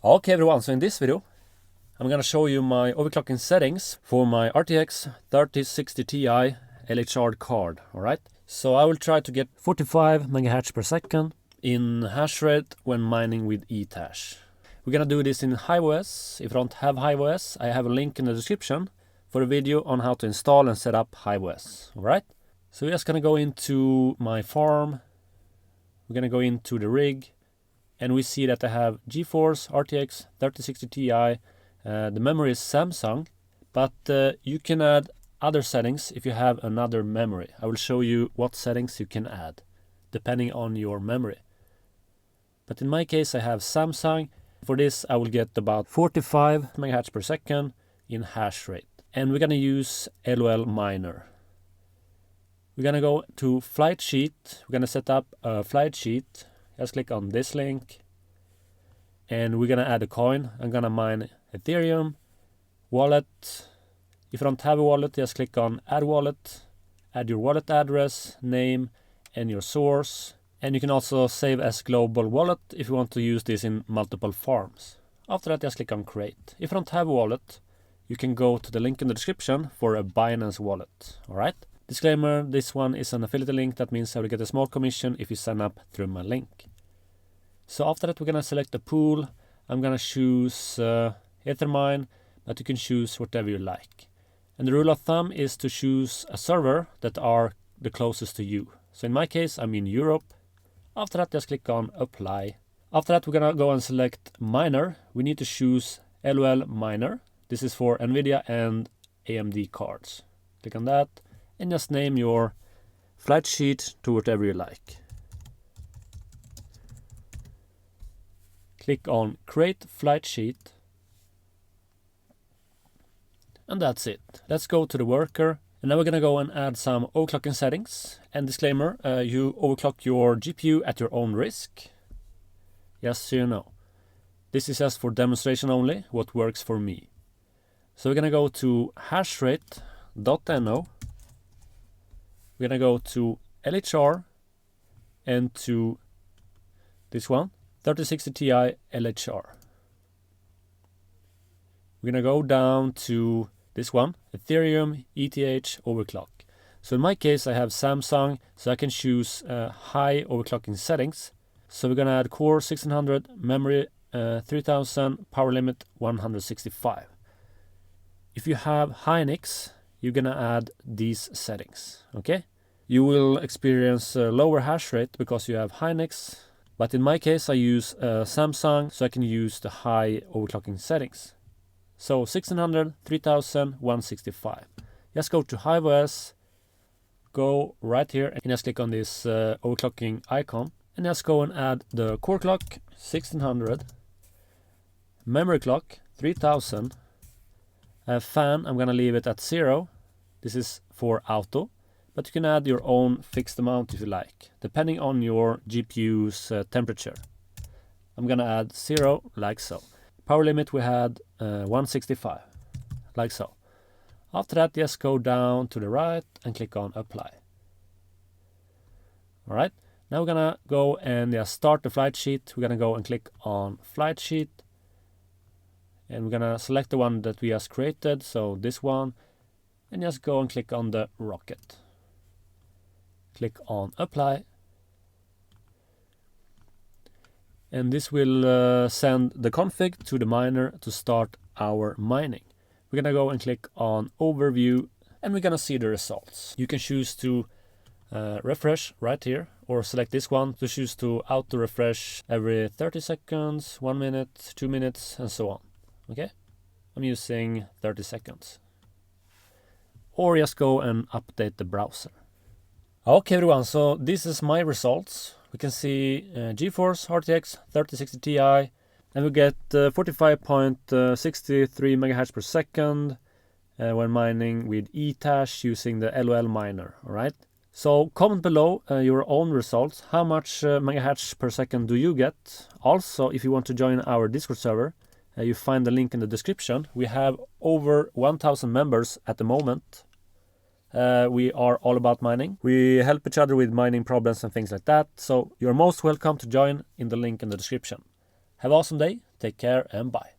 Okay everyone, so in this video I'm gonna show you my overclocking settings for my RTX 3060 Ti LHR card, alright? So I will try to get 45 MHz per second in hash rate when mining with Ethash. We're gonna do this in HiveOS. If you don't have HiveOS, I have a link in the description for a video on how to install and set up HiveOS, alright? So we're just gonna go into my farm, we're gonna go into the rig, and we see that I have GeForce RTX 3060 Ti. The memory is Samsung, but you can add other settings if you have another memory. I will show you what settings you can add depending on your memory. But in my case I have Samsung. For this I will get about 45 MHz per second in hash rate. And we're gonna use LolMiner. We're gonna go to flight sheet. We're gonna set up a flight sheet. Just click on this link and we're gonna add a coin. I'm gonna mine Ethereum, wallet. If you don't have a wallet, just click on add wallet, add your wallet address, name and your source. And you can also save as global wallet if you want to use this in multiple farms. After that, just click on create. If you don't have a wallet, you can go to the link in the description for a Binance wallet, alright? Disclaimer, this one is an affiliate link. That means I will get a small commission if you sign up through my link. So after that, we're gonna select the pool. I'm gonna choose Ethermine, but you can choose whatever you like. And the rule of thumb is to choose a server that are the closest to you. So in my case, I'm in Europe. After that, just click on apply. After that, we're gonna go and select miner. We need to choose LolMiner. This is for NVIDIA and AMD cards. Click on that. And just name your flight sheet to whatever you like. Click on create flight sheet. And that's it. Let's go to the worker. And now we're gonna go and add some overclocking settings. And disclaimer, you overclock your GPU at your own risk. Just so you know. This is just for demonstration only, what works for me. So we're gonna go to hashrate.no. We're gonna go to LHR and to this one, 3060 Ti LHR. We're gonna go down to this one, Ethereum ETH Overclock. So in my case I have Samsung, so I can choose high overclocking settings. So we're gonna add core 1600, memory 3000, power limit 165. If you have Hynix, you're gonna add these settings, okay? You will experience a lower hash rate because you have Hynix, but in my case I use Samsung, so I can use the high overclocking settings. So 1600, 3000, 165. Just go to HiveOS, go right here and just click on this overclocking icon and just go and add the core clock 1600, memory clock 3000, fan, I'm gonna leave it at 0. This is for auto, but you can add your own fixed amount if you like, depending on your GPU's temperature. I'm gonna add 0, like so. Power limit we had 165, like so. After that, just go down to the right and click on apply. Alright, now we're gonna go and just start the flight sheet. We're gonna go and click on flight sheet. And we're gonna select the one that we just created, so this one, and just go and click on the rocket. Click on apply. And this will send the config to the miner to start our mining. We're gonna go and click on overview and we're gonna see the results. You can choose to refresh right here or select this one to choose to auto refresh every 30 seconds, 1 minute, 2 minutes and so on. Okay, I'm using 30 seconds. Or just go and update the browser. Okay everyone, so this is my results. We can see GeForce RTX 3060 Ti and we get 45.63 MHz per second when mining with Ethash using the LolMiner, alright? So comment below your own results. How much MHz per second do you get? Also, if you want to join our Discord server, you find the link in the description. We have over 1000 members at the moment. We are all about mining. We help each other with mining problems and things like that. So you're most welcome to join in the link in the description. Have an awesome day. Take care and bye.